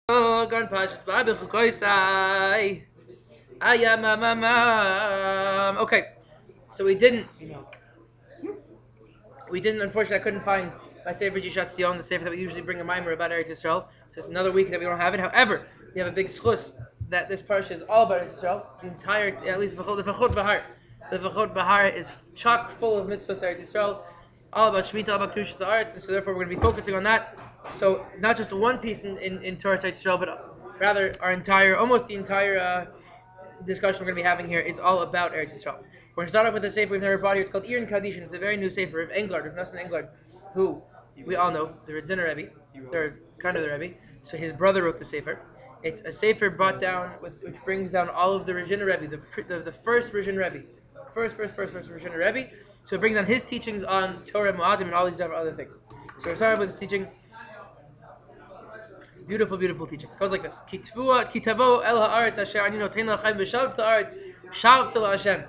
Okay, so we didn't. Unfortunately, I couldn't find my Sefer Chizzuk-Parshas, the Sefer that we usually bring a mimer about Eretz Yisrael. So it's another week that we don't have it. However, we have a big schus that this parsha is all about Eretz Yisrael. The entire, at least the Vechot Behar. The Vechot Behar is chock full of mitzvahs Eretz Yisrael, all about Shemitah, all about Kedushas Haaretz, and so therefore we're going to be focusing on that. So not just one piece in Torah Eretz Yisrael, but rather almost the entire discussion we're going to be having here is all about Eretz Yisrael. We're going to start off with a sefer we've never brought here. It's called Ir Kaddish. It's a very new sefer of Englard, of Nassim Englard, who we all know, the Radziner Rebbe. They're kind of the Rebbe. So his brother wrote the sefer. It's a sefer brought down, which brings down all of the Radziner Rebbe, the first Radziner Rebbe, first Radziner Rebbe. So it brings down his teachings on Torah, Mu'adim, and all these other things. So we're starting with his teaching. Beautiful, beautiful teaching. It goes like this: Kitavo el haaretz asher ani noten lachem v'shavta haaretz shavta la'Hashem.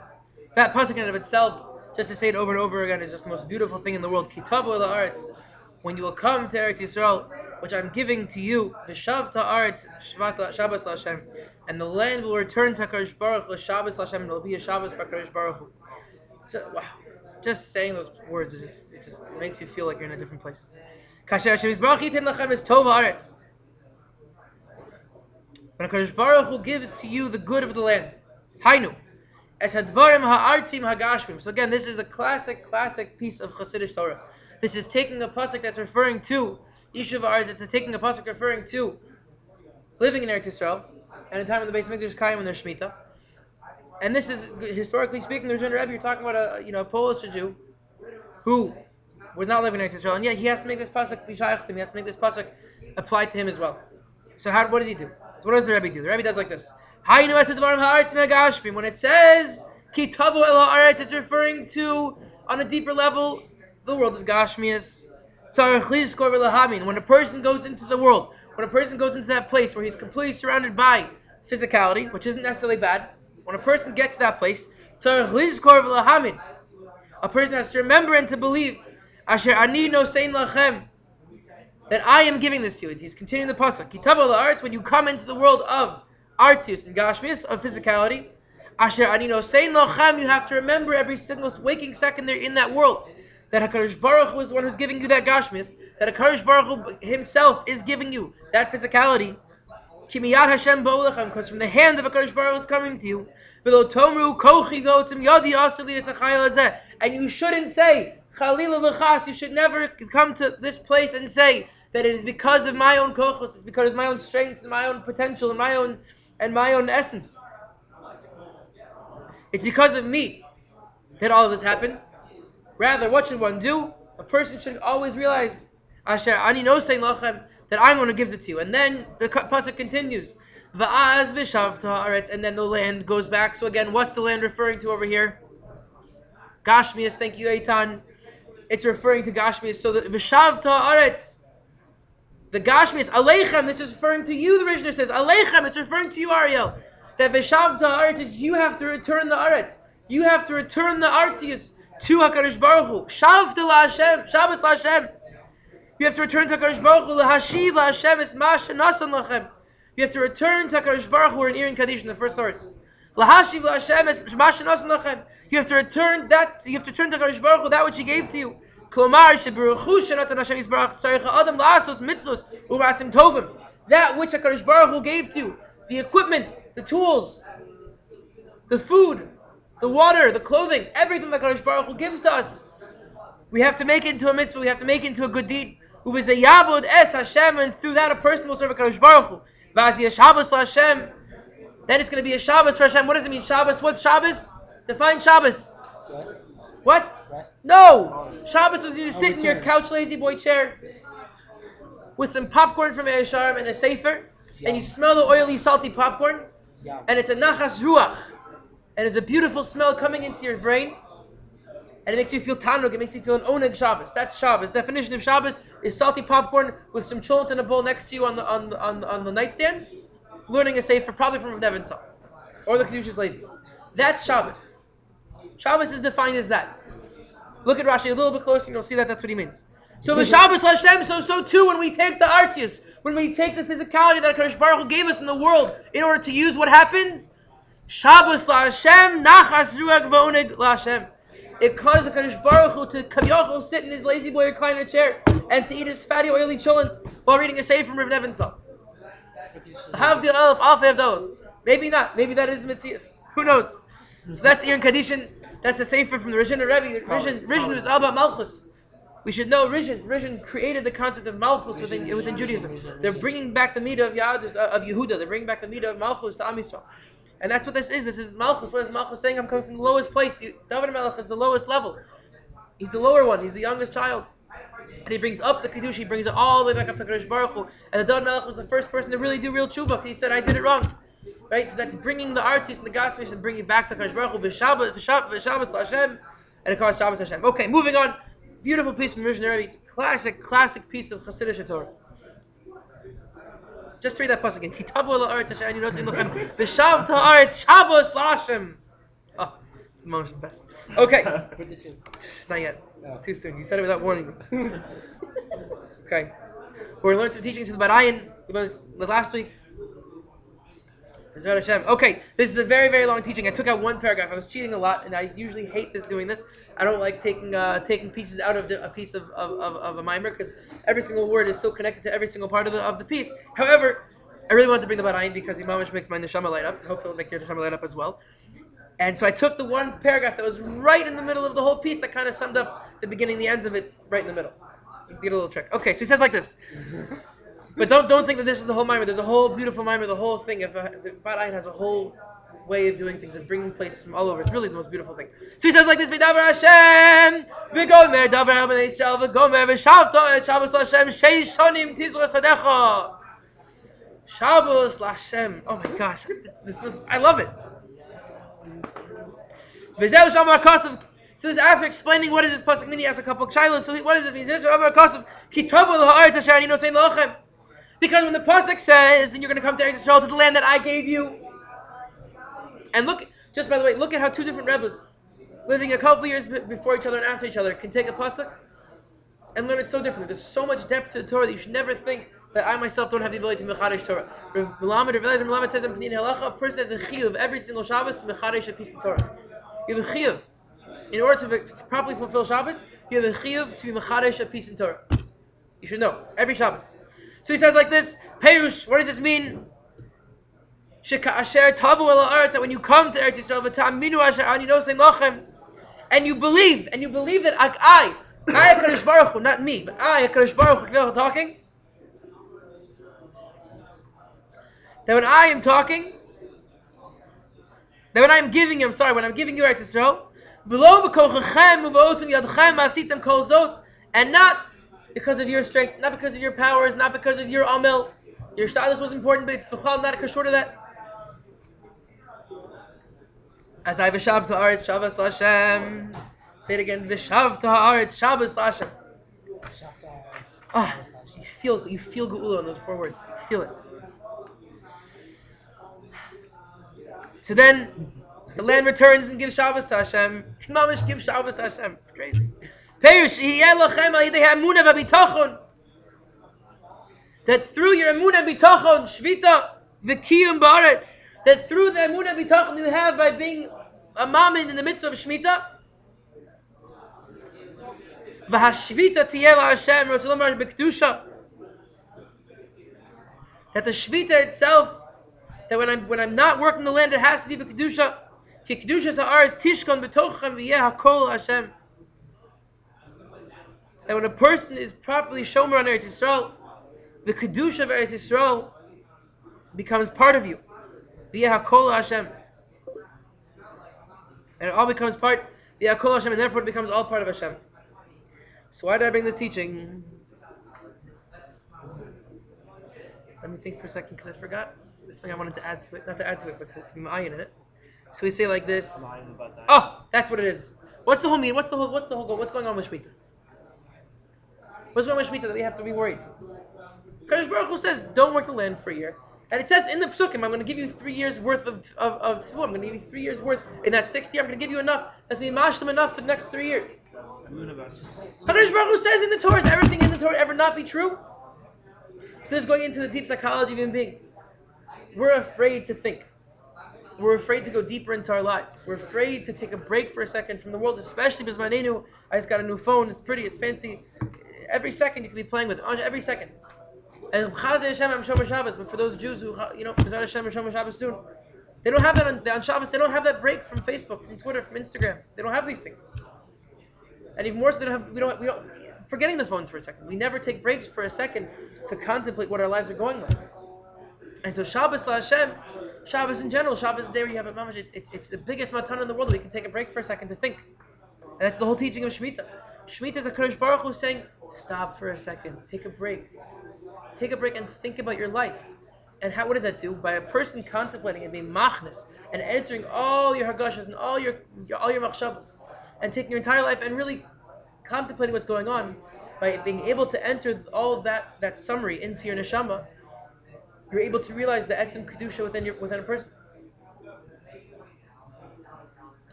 That pasuk in and of itself, just to say it over and over again, is just the most beautiful thing in the world. Kitavo el haaretz, when you will come to Eretz Yisrael, which I'm giving to you, v'shavta haaretz Shabbos la'Hashem, and the land will return to HaKadosh Baruch Hu, Shabbos la'Hashem, and it will be a Shabbos for HaKadosh Baruch Hu. Wow! Just saying those words, it just makes you feel like you're in a different place. Kasher Hashem Yisbarach yitin lachem es tov haaretz. When HaKadosh Baruch Hu gives to you the good of the land. Hainu. Es hadvarim ha'artzim ha'gashmim. So again, this is a classic piece of Chassidish Torah. This is taking a pasuk that's referring to Yishuv Haaretz. It's taking a pasuk referring to living in Eretz Yisrael, and a time when the Beis Hamikdash is Kaim and there's Shemitah. And this is, historically speaking, the Rebbe, you're talking about a Polish Jew who was not living in Eretz Yisrael, and yet he has to make this pasuk be shaykh to him. He has to make this pasuk apply to him as well. So what does he do? So what does the Rebbe do? The Rebbe does like this. When it says Kitavo el haaretz, it's referring to, on a deeper level, the world of Gashmias. When a person goes into the world, when a person goes into that place where he's completely surrounded by physicality, which isn't necessarily bad, when a person gets to that place, a person has to remember and to believe Asher ani nosein lachem, that I am giving this to you. He's continuing the pasuk. Kitavo la'aretz, when you come into the world of artzius and gashmius, of physicality, Asher ani nosein lachem, you have to remember every single waking second there in that world that HaKadosh Baruch Hu is the one who's giving you that gashmius, that HaKadosh Baruch Hu himself is giving you that physicality. Kimiyad Hashem ba'olechem, because from the hand of HaKadosh Baruch Hu is coming to you. V'lo tomru kochi v'otzim yadi asali esachayil hazeh, and you shouldn't say Chalila v'chas, you should never come to this place and say that it is because of my own kochos, it's because of my own strength and my own potential and my own essence. It's because of me that all of this happened. Rather, what should one do? A person should always realize, Asher ani nosein lachem, that I'm going to give it to you. And then the pasuk continues, Va'az v'shavta haaretz, and then the land goes back. So again, what's the land referring to over here? Gashmias, thank you, Eitan. It's referring to Gashmias. So the v'shavta haaretz, the Gashmias, Aleichem, this is referring to you, the Rishner says. Aleichem, it's referring to you, Ariel. That v'shavta haaretz is you have to return the Aretz. You have to return the Artzius to HaKadosh Baruch Hu. Shavta la'Hashem, Shabbos la'Hashem. You have to return to HaKadosh Baruch Hu. L'hashiv la'Hashem es ma shenasan lachem. You have to return to HaKadosh Baruch Hu in Ir Kaddish in the first source. L'hashiv la'Hashem es ma shenasan lachem. You have to return to HaKadosh Baruch Hu that which He gave to you. Klomar sheberuchu shenatan Hashem Yisbarach tzarich ha'adam la'asos mitzvos u'ma'asim tovim. That which HaKadosh Baruch Hu gave to you, the equipment, the tools, the food, the water, the clothing, everything that HaKadosh Baruch Hu gives to us, we have to make it into a mitzvah. We have to make it into a good deed. Uv'zeyavod es Hashem, and through that a person will serve HaKadosh Baruch Hu. V'az Shabbos la'Hashem. Then it's going to be a Shabbos for Hashem. What does it mean, Shabbos? What's Shabbos? Define Shabbos. Rest. What? Rest. No! Shabbos is you sit in your couch lazy boy chair with some popcorn from Eretz Yisrael and a sefer, and you smell the oily, salty popcorn, and it's a nachas ruach, and it's a beautiful smell coming into your brain, and it makes you feel tanug, it makes you feel an oneg Shabbos. That's Shabbos. Definition of Shabbos is salty popcorn with some cholent in a bowl next to you on the nightstand, learning a sefer, probably from Nevinsal, or the Kedushas Levi. That's Shabbos. Shabbos is defined as that. Look at Rashi a little bit closer and you'll see that that's what he means. So the Shabbos Hashem, so too when we take the Artzius, When we take the physicality that HaKadosh Baruch Hu gave us in the world in order to use, what happens? Shabbos LaHashem, Nachas Ruach V'Oneg LaHashem. It causes HaKadosh Baruch Hu to Kavyochel sit in his lazy boy recliner chair and to eat his fatty oily cholent while reading a sefer from Rav Nevinsal. Havdil Elf Alf Avdalos. Maybe not. Maybe that is Mitzias. Who knows? So that's Iran Kadishin. That's a sefer from the Rishon Rebbe. Rishon is all about Malchus. We should know Rishon created the concept of Malchus within Judaism. They're bringing back the midah of Yehuda. They're bringing back the midah of Malchus to Am Yisrael. And that's what this is. This is Malchus. What is Malchus saying? I'm coming from the lowest place. David Melech is the lowest level. He's the lower one. He's the youngest child. And he brings up the Kiddush. He brings it all the way back up to Kadosh Baruch Hu. And the David Melech was the first person to really do real tshuva. He said, I did it wrong. Right? So that's bringing the artists and the gospels and bringing it back to Kadosh Baruch Hu. V'Shabbos L'Hashem. And it calls Shabbos Hashem. Okay, moving on. Beautiful piece from Rishon Rebbe. Classic piece of Chassidus Torah. Just read that pasuk again. Kitabu la'aretz Hashem yinosin lochem v'shavta ha'aretz Shabbos la'Hashem. Oh, it's the most best. Okay. Not yet. No. Too soon. You said it without warning me. Okay. We're learning some teachings to the Barayin. We learned this last week. Okay, this is a very, very long teaching. I took out one paragraph. I was cheating a lot, and I usually hate doing this. I don't like taking pieces out of a piece of a mimer because every single word is so connected to every single part of the piece. However, I really wanted to bring the Barayin because Imamish makes my neshama light up. Hopefully, it'll make your neshama light up as well. And so I took the one paragraph that was right in the middle of the whole piece that kind of summed up the beginning and the ends of it right in the middle. Get a little trick. Okay, so he says like this. But don't think that this is the whole mimer. There's a whole beautiful mimer, the whole thing. If Barayin has a whole way of doing things and bringing places from all over. It's really the most beautiful thing. So he says like this: V'davar Hashem, v'gomer davar b'nei Yisrael, v'gomer v'shavta et Shabbos l'Hashem sheish shonim tizro sadecha. Shabbos l'Hashem. Oh my gosh, I love it. V'zeu shamar kasav. So this after explaining what is this pasuk mean, he asks a couple of shilos. So what does this mean? This shamar kasav kitabu l'ha'aretz Hashem yinosin lochem. Because when the pasuk says, and you're going to come to Eretz Yisrael, to the land that I gave you. And look, just by the way, look at how two different Rebbes, living a couple years before each other and after each other, can take a pasuk and learn it so differently. There's so much depth to the Torah that you should never think that I myself don't have the ability to mechadesh Torah. Melamed says in Pnei Halacha, a person has a chiyuv every single Shabbos to mechadesh a piece of Torah. You have a chiyuv. In order to properly fulfill Shabbos, you have a chiyuv to be mechadesh a piece of Torah. You should know, every Shabbos. So he says like this, Perush, what does this mean? That when you come to Eretz Yisrael, and you believe that I HaKadosh Baruch Hu, not me, but I HaKadosh Baruch Hu talking, that when I am talking, that when I'm giving you, when I'm giving you Eretz Yisrael, and not because of your strength, not because of your powers, not because of your amel. Your Chassidus was important, but it's b'chal not a short of that. As I v'shavta ha'aretz Shabbos l'Hashem. Say it again. V'shavta ha'aretz Shabbos l'Hashem. Ah, you feel geula on those 4 words. You feel it. So then, the land returns and gives Shabbos to Hashem. Mamish gives Shabbos to Hashem. It's crazy. That through your emunah bitachon, shvita, v'kiyum ba'aretz, that through the emunah bitachon you have by being a mammon in the midst of shvita, v'hashvita tiyeh la'Hashem, rotzolomar b'kedusha, that the shvita itself, that when I'm not working the land, it has to be b'kedusha, ki kedusha ha'aretz tishkon b'tochem v'yeh hakol Hashem. That when a person is properly shomer on Eretz Yisrael, the kedusha of Eretz Yisrael becomes part of you. V'yeh hakol Hashem. And it all becomes part, v'yeh hakol Hashem, and therefore it becomes all part of Hashem. So why did I bring this teaching? Let me think for a second, because I forgot this thing I wanted to add to it. Not to add to it, but to be ma'ayin in it. So we say like this. Oh, that's what it is. What's the whole meaning? What's the whole goal? What's going on with Shemitah? What's going on with Shemitah that we have to be worried? Kadosh Baruch Hu says, don't work the land for a year. And it says in the Psukim, I'm going to give you 3 years worth of I'm going to give you 3 years worth. In that 6th year, I'm going to give you enough. That's going to be mashlim enough for the next 3 years. Kadosh Baruch Hu says in the Torah, is everything in the Torah ever not be true? So this is going into the deep psychology of human beings. We're afraid to think. We're afraid to go deeper into our lives. We're afraid to take a break for a second from the world, especially because I just got a new phone. It's pretty, it's fancy. Every second you can be playing with it. Every second. And but for those Jews who, B'ezras Hashem, Shomer Shabbos soon, they don't have that on Shabbos. They don't have that break from Facebook, from Twitter, from Instagram. They don't have these things. And even more so, we don't. Forgetting the phones for a second. We never take breaks for a second to contemplate what our lives are going like. And so Shabbos LaHashem, Shabbos in general, Shabbos is there you have a mamash. It's the biggest matan in the world that we can take a break for a second to think. And that's the whole teaching of Shemitah. Shemitah is a Kadosh Baruch Hu saying, stop for a second, take a break. Take a break and think about your life. And what does that do? By a person contemplating and being machnas and entering all your hagashas and all your machshavas and taking your entire life and really contemplating what's going on, by being able to enter all of that summary into your neshama, you're able to realize the etzem kedusha within a person.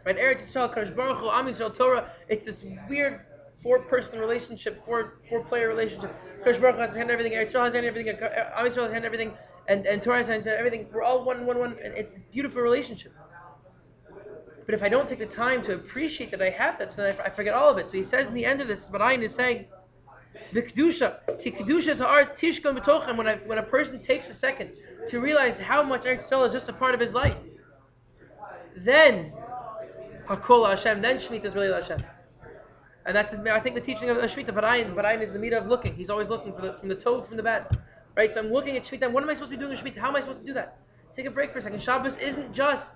Right? Eretz Yisrael, Kadosh Baruch Hu, Am Yisrael, Torah. It's this weird four-person relationship, four-player relationship. Kadosh Baruch Hu has hand everything. Eretz Yisrael has hand everything. Am Yisrael has hand everything, and Torah has hand everything. We're all one, and it's this beautiful relationship. But if I don't take the time to appreciate that I have that, so then I forget all of it. So he says in the end of this, Barayin is saying, the kedusha, kedusha is ours. Tishkon b'tochem. When a person takes a second to realize how much Eretz Yisrael is just a part of his life, then hakol Hashem. Then Shemitah is really Hashem. And that's I think the teaching of the Shemitah. Barayin is the midah of looking. He's always looking from the tov, from the bad, right? So I'm looking at Shemitah. What am I supposed to be doing in Shemitah? How am I supposed to do that? Take a break for a second. Shabbos isn't just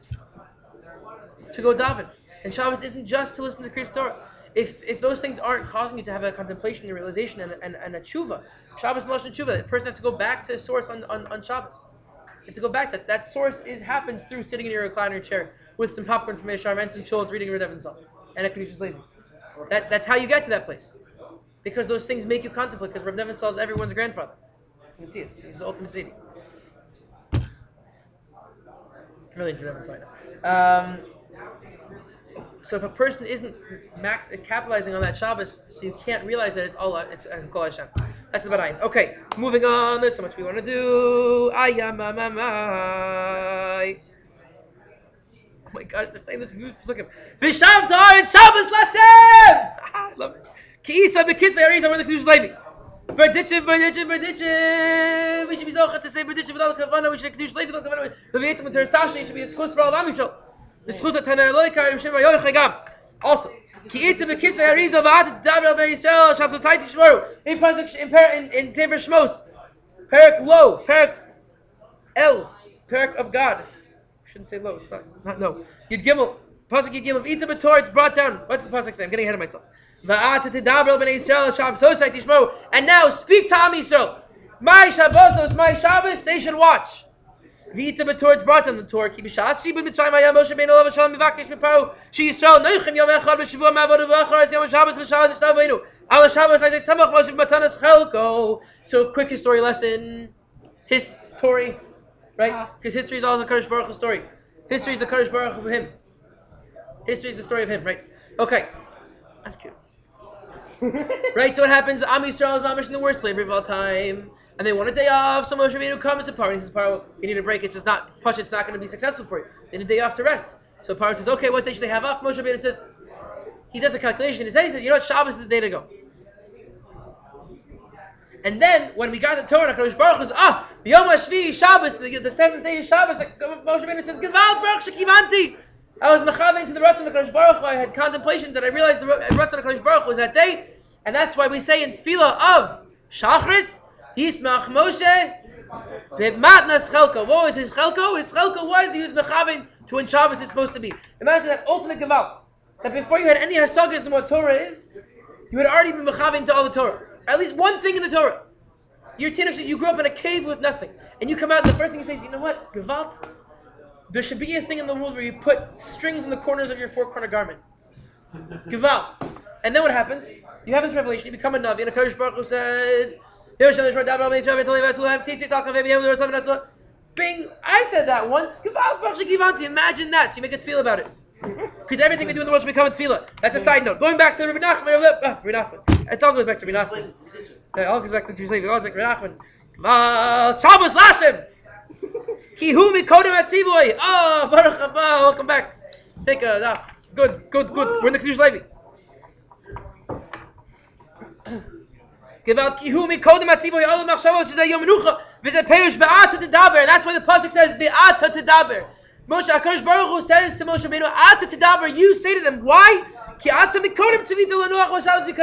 to go daven, and Shabbos isn't just to listen to Kriyas Torah. If those things aren't causing you to have a contemplation and realization and a tshuva, Shabbos and Lashon tshuva, the person has to go back to the source on Shabbos. You have to go back. That source happens through sitting in your recliner chair with some popcorn from Yeshar and some cholent reading Rav Evan Zal and a Kedusha's Levi. That's how you get to that place. Because those things make you contemplate, because Rav Evan Zal is everyone's grandfather. You can see it. He's the ultimate tzaddik. Really into Rav Evan Zal. So if a person isn't capitalizing on that Shabbos, so you can't realize that it's Kol Hashem. That's the Barayin. Okay, moving on. There's so much we want to do. Oh my gosh, they're saying this music. V'shavtar and Shabbos Lashem. I love it. Ki'isa b'kisvei Arizah where the Kedusha's Levi. Berditchev. We should be zochah to say Berditchev without kavana. We should Kedusha's Levi without kavana. V'veitzim and Teresasha. It should be a schus for all Am Yisrael. The schus at Tana Eloika and Shem V'yoyach Hagam. Also, Ki'ita b'kisvei Arizah v'at daber ben Yisrael Shabbos Haiti Shmoru. In Tever Shmos. Perak Lo. Perak El. Perak of God. Shouldn't say low. It's not no. Yud Gimel. Pasuk Yud Gimel. Ita b'tor. It's brought down. What's the pasuk say? I'm getting ahead of myself. And now speak to Am Yisrael. My Shabbos, those my Shabbos, they should watch. V'ita b'tor. It's brought down the Torah. Ki b'shat shibud b'tzayim hayam Moshe ben Olav Shalom mivakesh miparo. She Yisrael noichem yom echad b'shavua ma'avodah v'achar es yom Shabbos v'shal nishtav v'inu. Al Shabbos I say samach Moshe b'matanas chelko. So quick history lesson. History. Right? Because history is always a Kadosh Baruch Hu story. History is the Kadosh Baruch Hu of him. History is the story of him, right? Okay. That's cute. Right, so what happens? Am Yisrael is mamish in the worst slavery of all time. And they want a day off, so Moshe Rabbeinu comes to Paro. He says, Paro, you need a break. It's not going to be successful for you. They need a day off to rest. So Paro says, okay, what day should they have off? Moshe Rabbeinu says, he does a calculation. He says, you know what, Shabbos is the day to go. And then, when we got the Torah, Kadosh Baruch Hu says, Yom HaShvi, Shabbos, the seventh day is Shabbos. Like, Moshe Rabbeinu says, Gevalt Baruch Shekivanti. I was mechavein to the Ratzon of Kadosh Baruch Hu. I had contemplations that I realized the Ratzon of Kadosh Baruch Hu was that day. And that's why we say in Tefillah of Shachris, Yismach Moshe, B'matnas Chelko. What was his Chelko? His Chelko was he was mechavein to when Shabbos is supposed to be. Imagine that ultimate Gevalt. That before you had any hasagas in what Torah is, you had already been mechavein to all the Torah. At least one thing in the Torah. You're you grew up in a cave with nothing. And you come out and the first thing you say is, you know what? Gevalt. There should be a thing in the world where you put strings in the corners of your four-corner garment. Gevalt. And then what happens? You have this revelation, you become a Navi, and a Kadosh Baruch Hu says, Bing! I said that once. Imagine that. So you make a tefillah about it. Because everything we do in the world should become a tefillah. That's a side note. Going back to Rabbi Nachman. It all goes back to Rabbi Nachman. It all goes back to Jerusalem. It all goes back to Rabbi Nachman. Shabbos Lashem. Ki hu mikodem atzivoy. Oh, Baruch haba. Welcome back. Take a nap. Good. We're in the Kedush Levi. That's why the pasuk says be'ata tedaber. Moshe HaKadosh Baruch Hu says to Moshe Rabbeinu, "Ata tedaber." You say to them, why? Because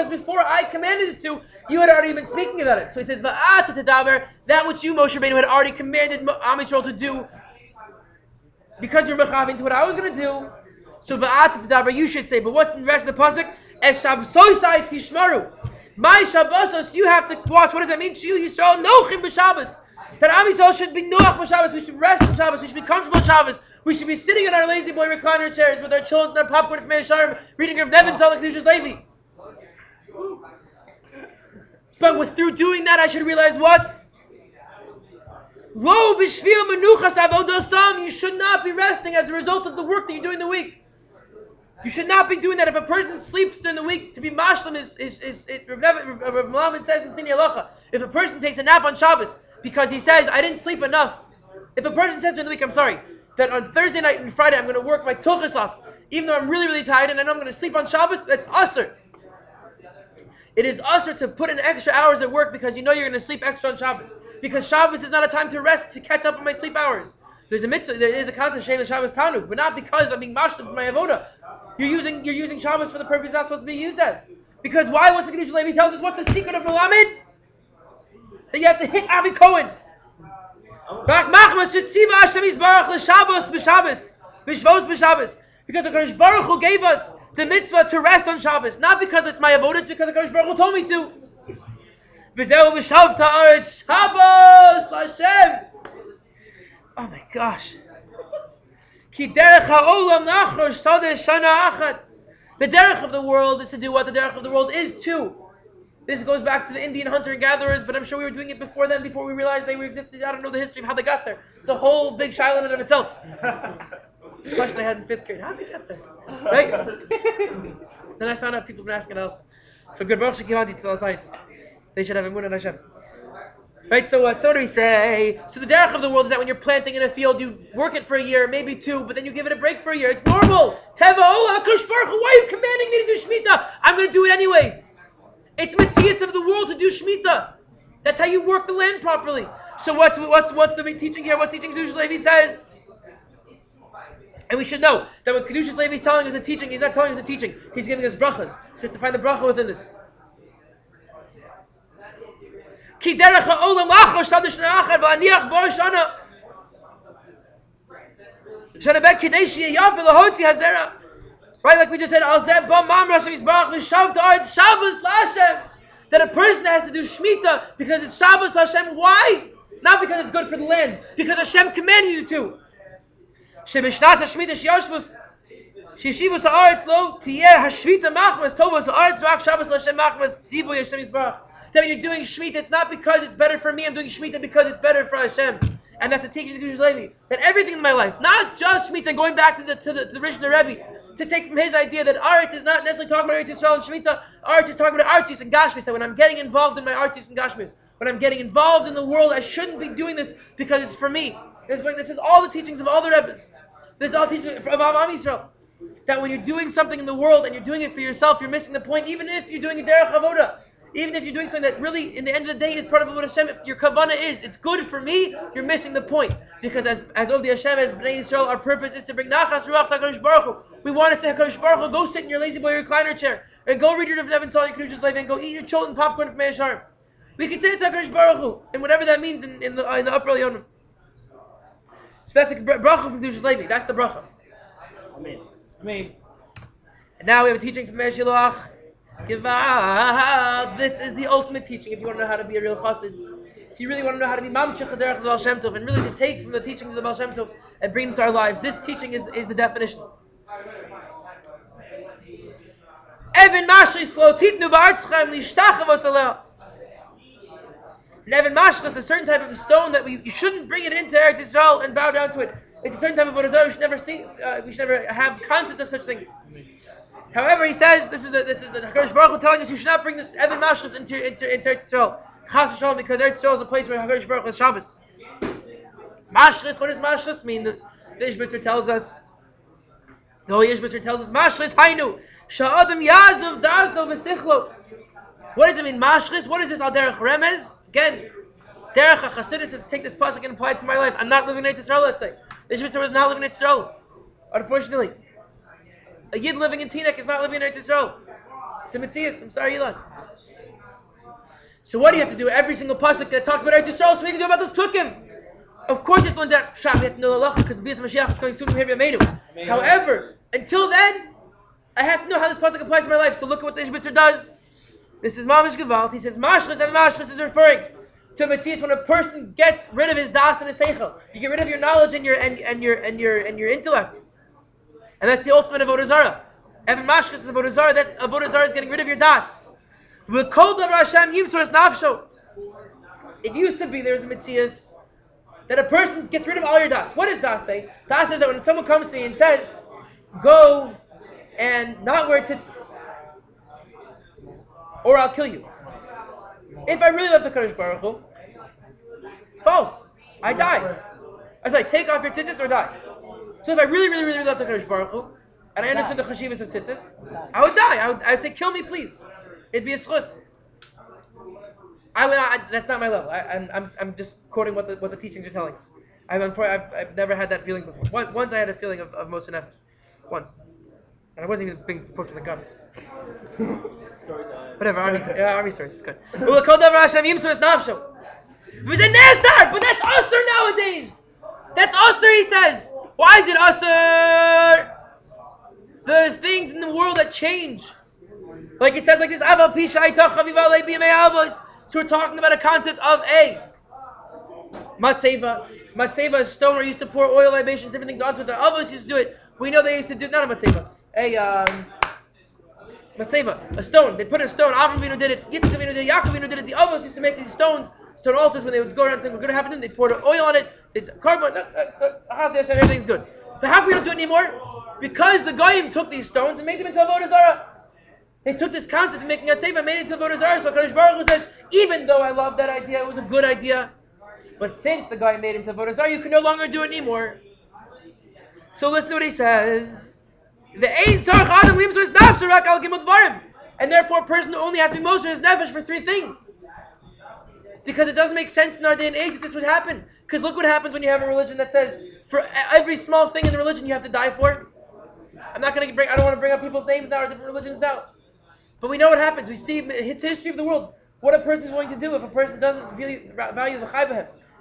before I commanded it to, you had already been speaking about it. So he says, "Be'ata tedaber," that which you, Moshe Rabbeinu, had already commanded Am Yisrael to do, because you're mechavin to what I was going to do. So be'ata tedaber, you should say. But what's the rest of the pasuk? Es shabsosai tishmaru. My Shabbosos, you have to watch. What does that mean to you? Yisrael nochim b'Shabbos. That Am Yisrael should be noach b'Shabbos. We should rest on Shabbos. We should be comfortable on Shabbos. We should be sitting in our lazy boy recliner chairs with our children, our popcorn from Me'asharim, reading Rav Nevin Tzalak Kedushas Levi. But through doing that, I should realize what? Lo b'shvil menuchas avodosam. You should not be resting as a result of the work that you're doing the week. You should not be doing that. If a person sleeps during the week, to be mashlim Rav Malamed says in Tini Halacha, if a person takes a nap on Shabbos because he says, I didn't sleep enough. If a person says during the week, I'm sorry, that on Thursday night and Friday I'm going to work my tuchus off, even though I'm really tired and I know I'm going to sleep on Shabbos, that's usher. It is usher to put in extra hours at work because you know you're going to sleep extra on Shabbos. Because Shabbos is not a time to rest, to catch up on my sleep hours. There's a mitzvah, there is a concept, Shem Shabbos Tanug, but not because I'm being mashlim for my avoda. You're using Shabbos for the purpose it's not supposed to be used as. Because why? What's the Kedush Levi tells us? What's the secret of Melamed? That you have to hit Avi Cohen. Because the Kodesh Baruch Hu gave us the mitzvah to rest on Shabbos, not because it's my avoda, it's because the Kodesh Baruch Hu told me to. Oh my gosh. The derech of the world is to do what the derech of the world is to. This goes back to the Indian hunter and gatherers, but I'm sure we were doing it before then, before we realized they existed. I don't know the history of how they got there. It's a whole big shiloh in and of itself. It's a question I had in 5th grade. How did they get there? Right? Then I found out people have been asking else. So good Baruch Shekivadi to the scientists. They should have emunah in Hashem. Right, so what do we say? So the derech of the world is that when you're planting in a field, you work it for a year, maybe 2, but then you give it a break for a year. It's normal. Teva Ola HaKadosh Baruch Hu, why are you commanding me to do Shemitah? I'm going to do it anyways. It's Metzias of the world to do Shemitah. That's how you work the land properly. So what's the big teaching here? What's teaching Kedushas Levi says? And we should know that when Kedushas Levi is telling us a teaching, he's not telling us a teaching. He's giving us brachas. So to find the bracha within this. Ki derech ha'olam lachor shadu shana achad v'aniach bar shana shana bet kidei she'yav v'lahotzi hazera. Right, like we just said, al zeh ba mam Hashem yisbarach v'shav ta'aretz Shabbos la'Hashem. That a person has to do Shemitah because it's Shabbos Hashem. Why? Not because it's good for the land. Because Hashem commanded you to. Shebishnas ha'Shmitah she'yashvus she'shivus ha'aretz lo tiyeh ha'Shmitah machmas tovos ha'aretz v'ach Shabbos la'Hashem machmas tzivu Hashem yisbarach. That when you're doing Shemitah, it's not because it's better for me. I'm doing Shemitah because it's better for Hashem. And that's the teaching of Kedushas Levi. That everything in my life, not just Shemitah, going back to the Rishon Rebbe, to take from his idea that Aretz is not necessarily talking about Eretz Yisrael and Shemitah. Aretz is talking about Artzis and Gashmis. That when I'm getting involved in my Artzis and Gashmis, when I'm getting involved in the world, I shouldn't be doing this because it's for me. This is all the teachings of all the Rebbes. This is all teachings of Am Yisrael. That when you're doing something in the world and you're doing it for yourself, you're missing the point, even if you're doing a derech avoda. Even if you're doing something that really, in the end of the day, is part of what Hashem, if your kavanah is, it's good for me, you're missing the point. Because as of the Hashem, as Bnei Yisrael, our purpose is to bring nachas ruach to HaKadosh Baruch Hu. We want to say, HaKadosh Baruch Hu, go sit in your lazy boy recliner chair, and go read your Rav Nevin Tzalak Kedushas Levi, and go eat your children popcorn from Me'asharim. We can say it to HaKadosh Baruch Hu, and whatever that means in the upper Yonah. So that's the bracha from Kedushas Levi. That's the bracha. Amen. And now we have a teaching from Meir Shiloach. This is the ultimate teaching if you want to know how to be a real chassid. If you really want to know how to be mamshech derech the Baal Shem Tov and really to take from the teachings of the Baal Shem Tov and bring them to our lives, this teaching is the definition. Even mashris lo titnu ba'artzchem lishtachavos aleh. An even mashris is a certain type of a stone that you shouldn't bring it into Eretz Yisrael and bow down to it. It's a certain type of avodah zarah we should never see. We should never have concept of such things. However, he says this is the HaKadosh Baruch Hu telling us you should not bring this even mashris into Eretz Yisrael. Chas v'shalom, because Eretz Yisrael is a place where HaKadosh Baruch Hu has Shabbos. Mashlis, what does mashlis mean? The Ishbitzer tells us, the Holy Ishbitzer tells us, mashlis hainu, sha'adam yazav da'aso v'sichlo. What does it mean, mashlis? What is this al derech remez? Again, derech ha-Chassidus is take this pasuk and apply it to my life. I'm not living in Eretz Yisrael, let's say. The Ishbitzer was not living in Eretz Yisrael. Unfortunately. A Yid living in Teaneck is not living in Eretz Yisrael. It's a Metzias. I'm sorry, Elon. So what do you have to do? Every single pasuk that talks about Eretz Yisrael, so we can do about this psukim. Of course, you have to learn that Pshat. We have to know the halacha because B'yas Mashiach is coming soon from here. However, until then, I have to know how this pasuk applies to my life. So look at what the Ishbitzer does. This is Mamish Gevalt. He says Mashlis, and Mashlis is referring to Metzias when a person gets rid of his das and his seichel. You get rid of your knowledge and your intellect. And that's the ultimate of Avodah Zarah. Even Mashlis is Avodah Zarah. That Avodah Zarah is getting rid of your das. It used to be there was a Metzias that a person gets rid of all your das. What does das say? Das says that when someone comes to me and says, go and not wear tzitzis, or I'll kill you. If I really love the Kadosh Baruch Hu, false. I die. I say, take off your tzitzis or die. So if I really, really, really love the Kadosh Baruch Hu, and I understood the chashivas of tzitzis, I would die. I would say, kill me, please. It'd be a schus. That's not my level. I'm just quoting what the teachings are telling us. I've never had that feeling before. Once I had a feeling of Moshe Nefesh. Once. And I wasn't even being put in the gun. Whatever, army stories, it's good. But that's usher nowadays! That's usher, he says! Why is it usher? There are things in the world that change. Like it says like this, so we're talking about a concept of a matzeva. Matzeva is stone where you used to pour oil, libations, different things onto it. The Avos used to do it. We know they used to do, not a matzeva, matzeva, a stone. They put a stone. Avraham Avinu did it. Yitzchak Avinu did it. Yaakov Avinu did it. The Avos used to make these stones, stone altars, when they would go around saying, "What's going to happen to them?" They poured oil on it. They carbon. Everything's good. But how come we don't do it anymore? Because the Goyim took these stones and made them into Avodah Zarah. They took this concept of making a tzeva and made it into Avodah Zarah. So Kadosh Baruch Hu says, even though I love that idea, it was a good idea, but since the guy made it into Avodah Zarah, you can no longer do it anymore. So listen to what he says. And therefore a person only has to be Moshe his nefesh for three things. Because it doesn't make sense in our day and age that this would happen. Because look what happens when you have a religion that says, for every small thing in the religion you have to die for. I don't want to bring up people's names now or different religions now. But we know what happens. We see it's history of the world. What a person is willing to do if a person doesn't really value the chai.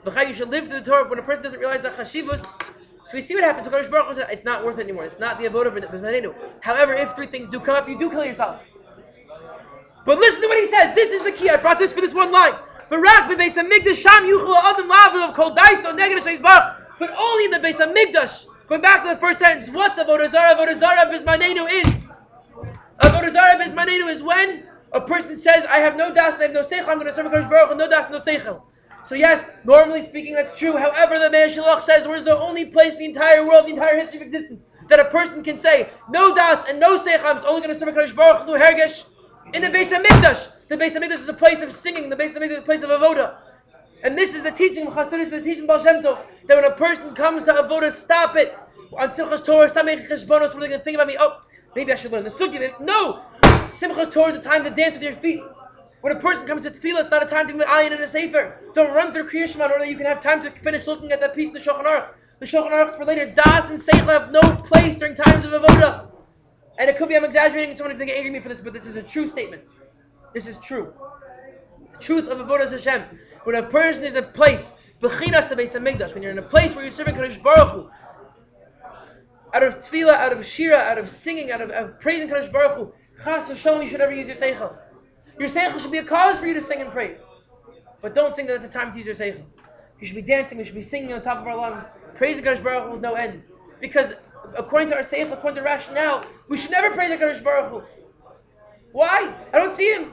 The chai, you should live through the Torah. When a person doesn't realize the chashivus, so we see what happens. So Kadosh Baruch Hu says, it's not worth it anymore. It's not the avodah b'zmanenu. However, if three things do come up, you do kill yourself. But listen to what he says. This is the key. I brought this for this one line. But only in the Beis Hamikdash. Going back to the first sentence. What's avodah zarah? Avodah zarah b'zmanenu is. Avodah zarah b'zmanenu is when a person says, I have no das and I have no seichel, I'm going to serve Kadosh Baruch Hu, no das, no seichel. So yes, normally speaking, that's true. However, the Man Shilach says, where's the only place in the entire world, the entire history of existence, that a person can say, no das and no seichel, I'm only going to serve Kadosh Baruch Hu, hergesh, in the Beis Hamikdash. The Beis Hamikdash is a place of singing. The Beis Hamikdash is a place of avodah. And this is the teaching of Chassidus, the teaching of Baal Shem Tov, that when a person comes to avodah, stop it. On Simchas Torah, stop making cheshbonos, what are they going to think about me? Oh, maybe I should learn the sugya. No! Simchas Torah is the time to dance with your feet. When a person comes to tefillah, it's not a time to be ayin in a sefer. Don't run through Kriya Shema in order that you can have time to finish looking at that piece in the Shulchan Aruch. The Shulchan Aruch is for later. Das and seichel have no place during times of avodah. And it could be I'm exaggerating and someone is going to get angry at me for this, but this is a true statement. This is true. The truth of avodah Hashem. When a person is a place, b'chinas the Beis Hamikdash, when you're in a place where you're serving Kadosh Baruch Hu, out of tefillah, out of shira, out of singing, out of praising Kadosh Baruch Hu, chas v'shalom, you should never use your seichel. Your seichel should be a cause for you to sing and praise. But don't think that it's a time to use your seichel. You should be dancing, we should be singing on top of our lungs, praising Kadosh Baruch Hu with no end. Because according to our seichel, according to rationale, we should never praise the Kadosh Baruch Hu. Why? I don't see him.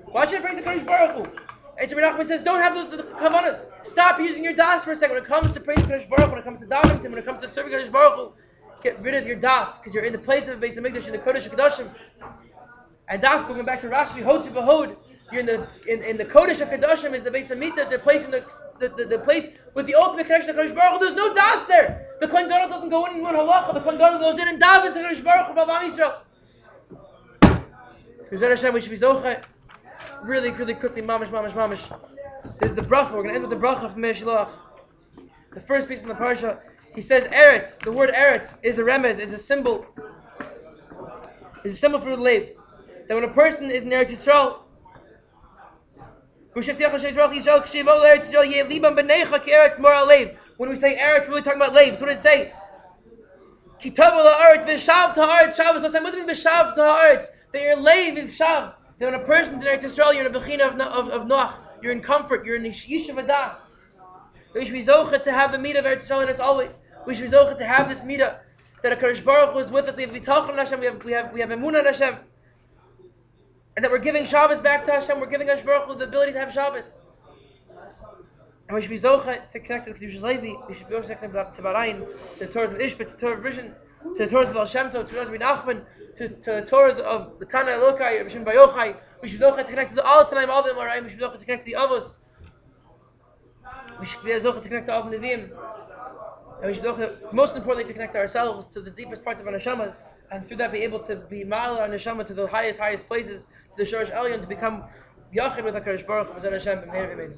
Why should I praise the Kadosh Baruch Hu? And Rabbi Nachman says, don't have those kavanas. Stop using your das for a second. When it comes to praising Kadosh Baruch Hu, when it comes to davening Him, when it comes to serving Kadosh Baruch Hu, get rid of your das, because you're in the place of the Beis Hamikdash, in the Kodesh HaKadoshim. And daf, going back to Rashi, Hod Shebahod, You're in the Kodesh of Kedoshim is the base of Mita. It's the place the place with the ultimate connection to Kodesh Baruch Hu. There's no das there. The Kohen Gadol doesn't go in halacha. The Kohen Gadol goes in and daven to Kodesh Baruch Hu of Am Yisrael. K'zeh Hashem, we should be zocheh. Really quickly, mamish. The bracha. We're going to end with the bracha from Meir Shilach. The first piece in the parsha. He says Eretz. The word Eretz is a remez, is a symbol. Is a symbol for the leiv. That when a person is in Eretz Yisrael, when we say Eretz, we're really talking about leiv. So what did it say? That your leiv is shav. That when a person's in Eretz Yisrael, you're in a bechina of Noach. You're in comfort. You're in yishuv adas. We should be zocheh to have the midah of Eretz Yisrael in us always. We should be zocheh to have this midah that a Kadosh Baruch Hu is with us. We have bitachon on Hashem. We have emunah on Hashem, and that we're giving Shabbos back to Hashem. We're giving Kadosh Baruch Hu the ability to have Shabbos. And we should be zocheh to connect to the Kedushas Levi. We should be also connected to Barayin, to the Torahs of Ishbitz, to the Torah of Vision, to the Torahs of Baal Shem Tov, to the Torahs of Nachman, to the Torahs of the Tana Elokai, Rishon Bar Yochai. We should be zocheh to connect to the all time, all of them are right. We should be zocheh to connect to the Avos. We should be zocheh to connect to Av Nevi'im. And we should also, most importantly, to connect ourselves to the deepest parts of our neshamas, and through that be able to be ma'al our neshama to the highest places, to the Shorosh Elyon, to become yachid with HaKadosh Baruch Hu, B'ezrat Hashem, B'meir V'meir.